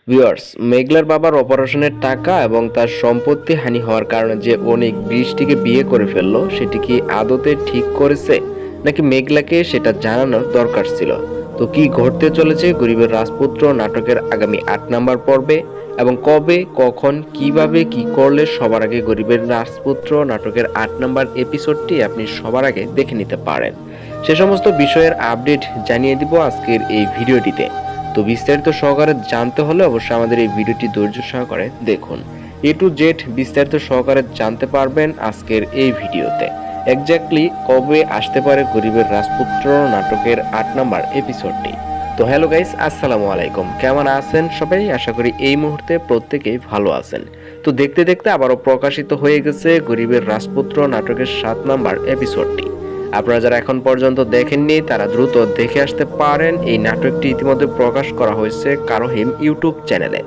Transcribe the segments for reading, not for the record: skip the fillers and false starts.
Viewers, মেঘলার বাবার অপারেশনের টাকা এবং তার সম্পত্তি হানি হওয়ার কারণে যে অনেক বৃষ্টিকে বিয়ে করে ফেললো, সেটি কি আদতে ঠিক করেছে, নাকি মেঘলাকে সেটা জানানোর দরকার ছিল? তো কি ঘটতে চলেছে গরিবের রাজপুত্র নাটকের আগামী ৮ নম্বর পর্বে, এবং কবে, কখন, কিভাবে, কি করলে সবার আগে গরিবের রাজপুত্র নাটকের ৮ নম্বর এপিসোডটি আপনি সবার আগে দেখে নিতে পারেন, সে সমস্ত বিষয়ের আপডেট জানিয়ে দিব আজকের এই ভিডিওটিতে। তো বিস্তারিত সহকারে জানতে হলে অবশ্যই আমাদের এই ভিডিওটি ধৈর্য সহকারে দেখুন। এ টু জেড বিস্তারিত সহকারে জানতে পারবেন আজকের এই ভিডিওতে। এক্স্যাক্টলি কবে আসতে পারে গরিবের রাজপুত্র নাটকের ৮ নম্বর এপিসোডটি। তো হ্যালো গাইস, আসসালামু আলাইকুম। কেমন আছেন সবাই? আশা করি এই মুহূর্তে প্রত্যেকেই ভালো আছেন। তো দেখতে দেখতে আবারও প্রকাশিত হয়ে গেছে গরিবের রাজপুত্র নাটকের ৭ নম্বর এপিসোডটি। আপনারা যারা এখন পর্যন্ত দেখেননি তারা দ্রুত দেখে আসতে পারেন। এই নাটকটি ইতিমধ্যে প্রকাশ করা হয়েছে কারোহিম ইউটিউব চ্যানেলে।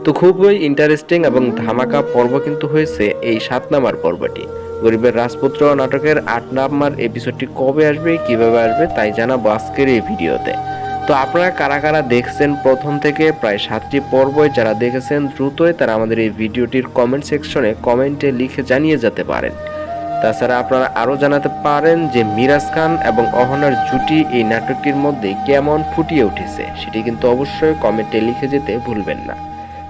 তো খুবই ইন্টারেস্টিং এবং ধামাকা পর্ব কিন্তু হয়েছে এই ৭ নম্বর পর্বটি। গরিবের রাজপুত্র নাটকের ৮ নম্বর এপিসোডটি কবে আসবে, কিভাবে আসবে, তাই জানাবো আজকের এই ভিডিওতে। তো আপনারা কারা কারা দেখছেন প্রথম থেকে প্রায় ৭টি পর্বই যারা দেখেছেন, দ্রুতই তারা আমাদের এই ভিডিওটির কমেন্ট সেকশনে কমেন্টে লিখে জানিয়ে যেতে পারেন। তাছাড়া আপনারা আরও জানাতে পারেন যে মিরাজ খান এবং অহনার জুটি এই নাটকটির মধ্যে কেমন ফুটিয়ে উঠেছে, সেটি কিন্তু অবশ্যই কমেন্টে লিখে যেতে ভুলবেন না।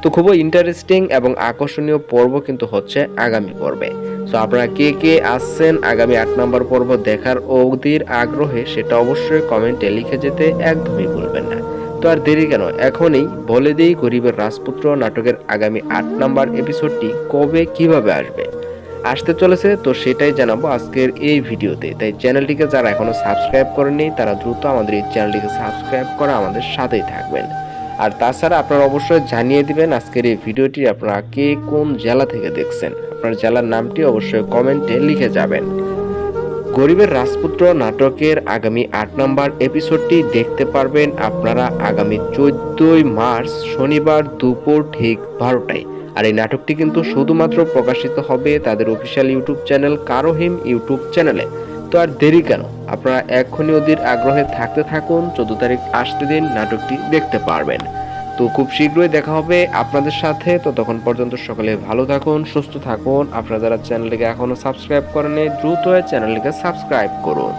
তো খুবই ইন্টারেস্টিং এবং আকর্ষণীয় পর্ব কিন্তু হচ্ছে আগামী পর্বে। সো আপনারা কে কে আসছেন আগামী ৮ নম্বর পর্ব দেখার অধীর আগ্রহে, সেটা অবশ্যই কমেন্টে লিখে যেতে একদমই ভুলবেন না। তো আর দেরি কেন, এখনই বলে দিই গরিবের রাজপুত্র নাটকের আগামী ৮ নম্বর এপিসোডটি কবে, কিভাবে আসতে চলেছে। তো সেটাই জানাবো আজকের এই ভিডিওতে। তাই চ্যানেলটিকে যারা এখনো সাবস্ক্রাইব করেননি তারা দ্রুত আমাদের এই চ্যানেলটিকে সাবস্ক্রাইব করে আমাদের সাথেই থাকবেন। আর তাছাড়া আপনারা অবশ্যই জানিয়ে দিবেন আজকের এই ভিডিওটি আপনারা কে কোন জেলা থেকে দেখছেন। আপনার জেলার নামটি অবশ্যই কমেন্টে লিখে যাবেন। গরিবের রাজপুত্র নাটকের আগামী ৮ নম্বর এপিসোডটি দেখতে পারবেন আপনারা আগামী 14ই মার্চ শনিবার দুপুর ঠিক 12টায়। আর এই নাটকটি কিন্তু শুধুমাত্র প্রকাশিত হবে তাদের অফিসিয়াল ইউটিউব চ্যানেল কারোহিম ইউটিউব চ্যানেলে। তো আর দেরি কেন, আপনারা এক্ষুনি ওদের আগ্রহে থাকতে থাকুন। 14 তারিখ আসতে দিন, নাটকটি দেখতে পারবেন। তো খুব শীঘ্রই দেখা হবে আপনাদের সাথে। তো তখন পর্যন্ত সকলে ভালো থাকুন, সুস্থ থাকুন। আপনারা যারা চ্যানেলটিকে এখনো সাবস্ক্রাইব করেননি দ্রুত চ্যানেলটিকে সাবস্ক্রাইব করুন।